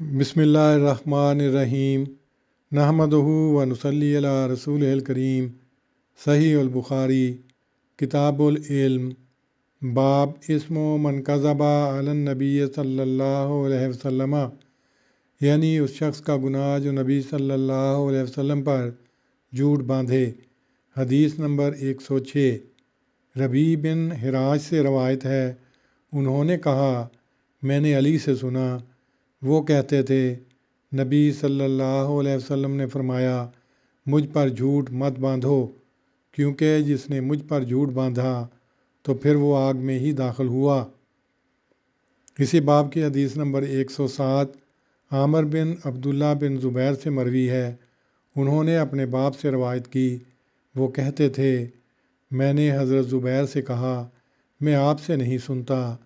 بسم اللہ الرحمن الرحیم نحمدہ و نصلی علی رسول الکریم۔ صحیح البخاری کتاب العلم باب اسم من کذب علی النبی صلی اللہ علیہ وسلم، یعنی اس شخص کا گناہ جو نبی صلی اللہ علیہ وسلم پر جھوٹ باندھے۔ حدیث نمبر 106۔ ربیع بن حراج سے روایت ہے، انہوں نے کہا میں نے علی سے سنا، وہ کہتے تھے نبی صلی اللہ علیہ وسلم نے فرمایا مجھ پر جھوٹ مت باندھو، کیونکہ جس نے مجھ پر جھوٹ باندھا تو پھر وہ آگ میں ہی داخل ہوا۔ اسی باب کی حدیث نمبر 107 عامر بن عبداللہ بن زبیر سے مروی ہے، انہوں نے اپنے باپ سے روایت کی، وہ کہتے تھے میں نے حضرت زبیر سے کہا میں آپ سے نہیں سنتا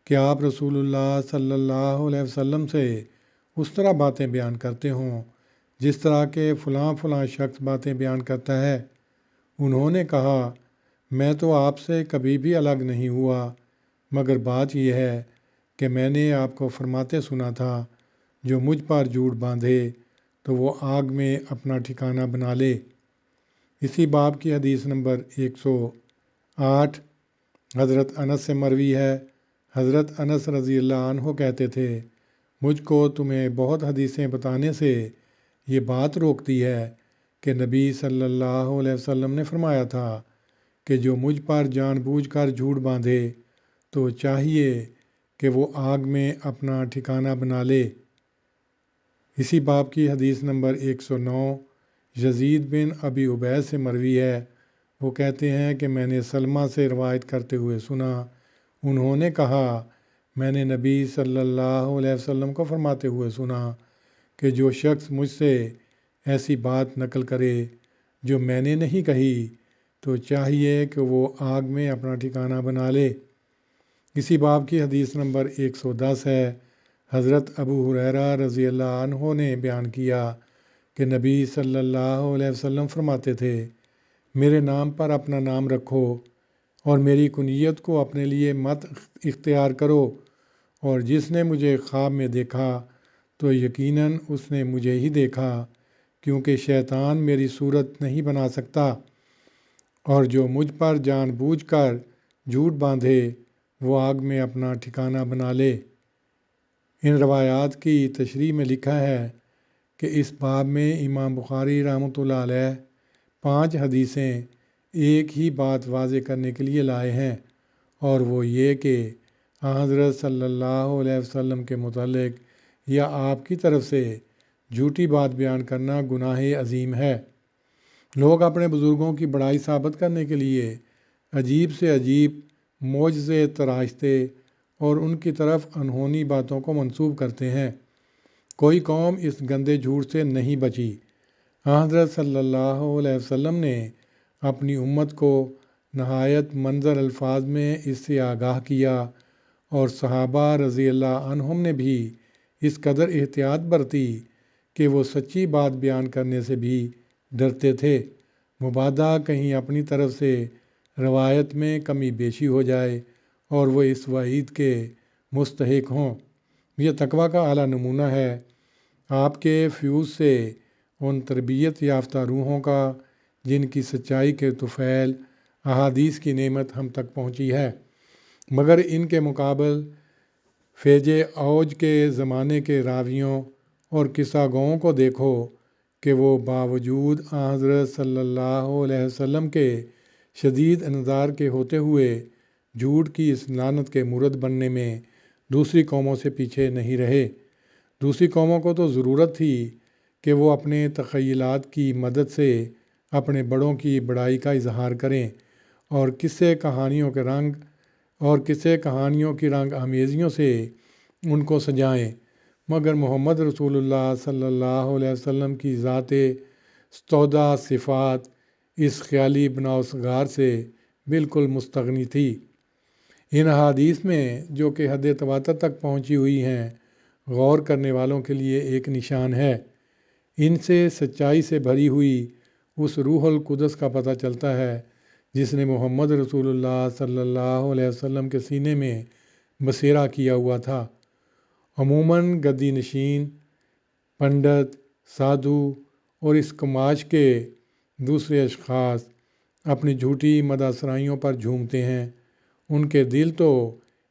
کہ آپ رسول اللہ صلی اللہ علیہ وسلم سے اس طرح باتیں بیان کرتے ہوں جس طرح کہ فلاں فلاں شخص باتیں بیان کرتا ہے۔ انہوں نے کہا میں تو آپ سے کبھی بھی الگ نہیں ہوا، مگر بات یہ ہے کہ میں نے آپ کو فرماتے سنا تھا جو مجھ پر جھوٹ باندھے تو وہ آگ میں اپنا ٹھکانہ بنا لے۔ اسی باب کی حدیث نمبر 108 حضرت انس سے مروی ہے، حضرت انس رضی اللہ عنہ کہتے تھے مجھ کو تمہیں بہت حدیثیں بتانے سے یہ بات روکتی ہے کہ نبی صلی اللہ علیہ وسلم نے فرمایا تھا کہ جو مجھ پر جان بوجھ کر جھوٹ باندھے تو چاہیے کہ وہ آگ میں اپنا ٹھکانہ بنا لے۔ اسی باب کی حدیث نمبر 109 یزید بن ابی عبید سے مروی ہے، وہ کہتے ہیں کہ میں نے سلمہ سے روایت کرتے ہوئے سنا، انہوں نے کہا میں نے نبی صلی اللہ علیہ وسلم کو فرماتے ہوئے سنا کہ جو شخص مجھ سے ایسی بات نقل کرے جو میں نے نہیں کہی تو چاہیے کہ وہ آگ میں اپنا ٹھکانہ بنا لے۔ اسی باب کی حدیث نمبر 110 ہے، حضرت ابو ہریرہ رضی اللہ عنہ نے بیان کیا کہ نبی صلی اللہ علیہ وسلم فرماتے تھے میرے نام پر اپنا نام رکھو اور میری کنیت کو اپنے لیے مت اختیار کرو، اور جس نے مجھے خواب میں دیکھا تو یقیناً اس نے مجھے ہی دیکھا، کیونکہ شیطان میری صورت نہیں بنا سکتا، اور جو مجھ پر جان بوجھ کر جھوٹ باندھے وہ آگ میں اپنا ٹھکانہ بنا لے۔ ان روایات کی تشریح میں لکھا ہے کہ اس باب میں امام بخاری رحمۃ اللہ علیہ 5 حدیثیں ایک ہی بات واضح کرنے کے لیے لائے ہیں، اور وہ یہ کہ حضرت صلی اللہ علیہ وسلم کے متعلق یا آپ کی طرف سے جھوٹی بات بیان کرنا گناہ عظیم ہے۔ لوگ اپنے بزرگوں کی بڑائی ثابت کرنے کے لیے عجیب سے عجیب معجزے تراشتے اور ان کی طرف انہونی باتوں کو منسوب کرتے ہیں۔ کوئی قوم اس گندے جھوٹ سے نہیں بچی۔ حضرت صلی اللہ علیہ وسلم نے اپنی امت کو نہایت منظر الفاظ میں اس سے آگاہ کیا، اور صحابہ رضی اللہ عنہم نے بھی اس قدر احتیاط برتی کہ وہ سچی بات بیان کرنے سے بھی ڈرتے تھے، مبادا کہیں اپنی طرف سے روایت میں کمی بیشی ہو جائے اور وہ اس وعید کے مستحق ہوں۔ یہ تقویٰ کا اعلیٰ نمونہ ہے۔ آپ کے فیوز سے ان تربیت یافتہ روحوں کا جن کی سچائی کے طفیل احادیث کی نعمت ہم تک پہنچی ہے، مگر ان کے مقابل فیض اوج کے زمانے کے راویوں اور قصہ گوؤں کو دیکھو کہ وہ باوجود حضرت صلی اللہ علیہ وسلم کے شدید انذار کے ہوتے ہوئے جھوٹ کی اس لعنت کے مورد بننے میں دوسری قوموں سے پیچھے نہیں رہے۔ دوسری قوموں کو تو ضرورت تھی کہ وہ اپنے تخیلات کی مدد سے اپنے بڑوں کی بڑائی کا اظہار کریں اور قصے کہانیوں کی رنگ آمیزیوں سے ان کو سجائیں، مگر محمد رسول اللہ صلی اللہ علیہ وسلم کی ذات استودع صفات اس خیالی بناؤ سگار سے بالکل مستغنی تھی۔ ان احادیث میں جو کہ حد تواتر تک پہنچی ہوئی ہیں غور کرنے والوں کے لیے ایک نشان ہے۔ ان سے سچائی سے بھری ہوئی اس روح القدس کا پتہ چلتا ہے جس نے محمد رسول اللہ صلی اللہ علیہ وسلم کے سینے میں بسیرا کیا ہوا تھا۔ عموماً گدی نشین پنڈت، سادھو اور اس کماش کے دوسرے اشخاص اپنی جھوٹی مدح سرائیوں پر جھومتے ہیں۔ ان کے دل تو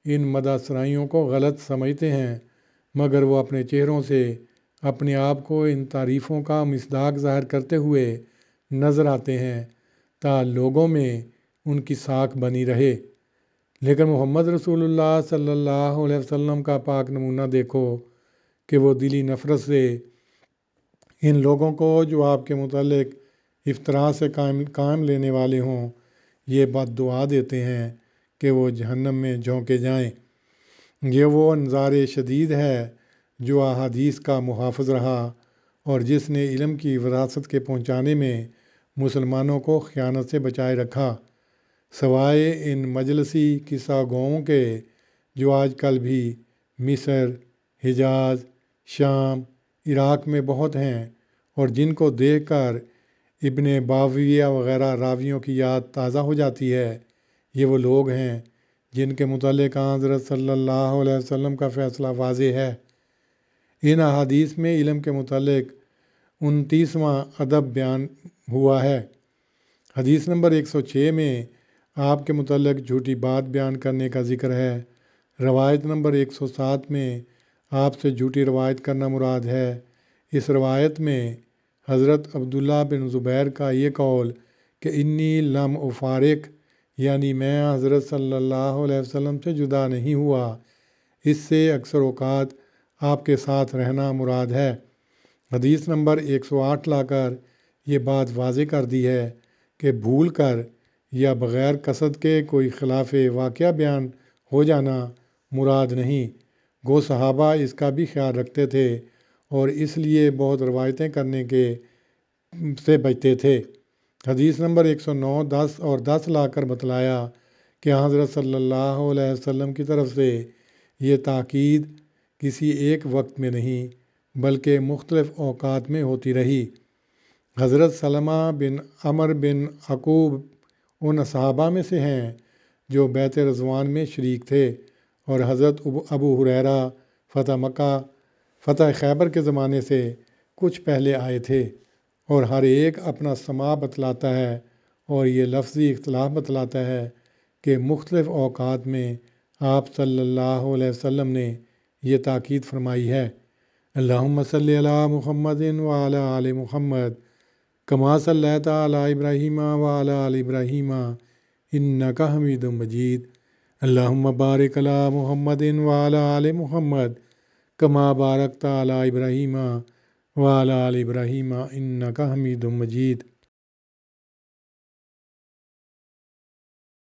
ان مدح سرائیوں کو غلط سمجھتے ہیں، مگر وہ اپنے چہروں سے اپنے آپ کو ان تعریفوں کا مصداق ظاہر کرتے ہوئے نظر آتے ہیں تا لوگوں میں ان کی ساکھ بنی رہے۔ لیکن محمد رسول اللہ صلی اللہ علیہ وسلم کا پاک نمونہ دیکھو کہ وہ دلی نفرت سے ان لوگوں کو جو آپ کے متعلق افطراء سے کام لینے والے ہوں یہ بد دعا دیتے ہیں کہ وہ جہنم میں جھونکے جائیں۔ یہ وہ انظار شدید ہے جو احادیث کا محافظ رہا اور جس نے علم کی وراثت کے پہنچانے میں مسلمانوں کو خیانت سے بچائے رکھا، سوائے ان مجلسی قصہ گوؤں کے جو آج کل بھی مصر، حجاز، شام، عراق میں بہت ہیں، اور جن کو دیکھ کر ابن باویہ وغیرہ راویوں کی یاد تازہ ہو جاتی ہے۔ یہ وہ لوگ ہیں جن کے متعلق حضرت صلی اللہ علیہ وسلم کا فیصلہ واضح ہے۔ ان احادیث میں علم کے متعلق 29واں ادب بیان ہوا ہے۔ حدیث نمبر 106 میں آپ کے متعلق جھوٹی بات بیان کرنے کا ذکر ہے۔ روایت نمبر 107 میں آپ سے جھوٹی روایت کرنا مراد ہے۔ اس روایت میں حضرت عبداللہ بن زبیر کا یہ قول کہ انی لم افارق، یعنی میں حضرت صلی اللہ علیہ وسلم سے جدا نہیں ہوا، اس سے اکثر اوقات آپ کے ساتھ رہنا مراد ہے۔ حدیث نمبر 108 لا کر یہ بات واضح کر دی ہے کہ بھول کر یا بغیر قصد کے کوئی خلاف واقعہ بیان ہو جانا مراد نہیں۔ گو صحابہ اس کا بھی خیال رکھتے تھے اور اس لیے بہت روایتیں کرنے سے بچتے تھے۔ حدیث نمبر 109، 10 اور 10 لا کر بتلایا کہ حضرت صلی اللہ علیہ وسلم کی طرف سے یہ تاکید کسی ایک وقت میں نہیں بلکہ مختلف اوقات میں ہوتی رہی۔ حضرت سلمہ بن عمر بن عقوب ان صحابہ میں سے ہیں جو بیعت رضوان میں شریک تھے، اور حضرت ابو ہریرہ فتح مکہ، فتح خیبر کے زمانے سے کچھ پہلے آئے تھے، اور ہر ایک اپنا سماع بتلاتا ہے، اور یہ لفظی اختلاف بتلاتا ہے کہ مختلف اوقات میں آپ صلی اللہ علیہ وسلم نے یہ تاکید فرمائی ہے۔ اللہم صلی علی محمد وعلی آل محمد کما صلیت علی ابراہیم وعلی آل ابراہیم انک حمید مجید۔ اللہم بارک علی محمد وعلی آل محمد کما بارکت علی ابراہیم وعلی آل ابراہیم انک حمید مجید۔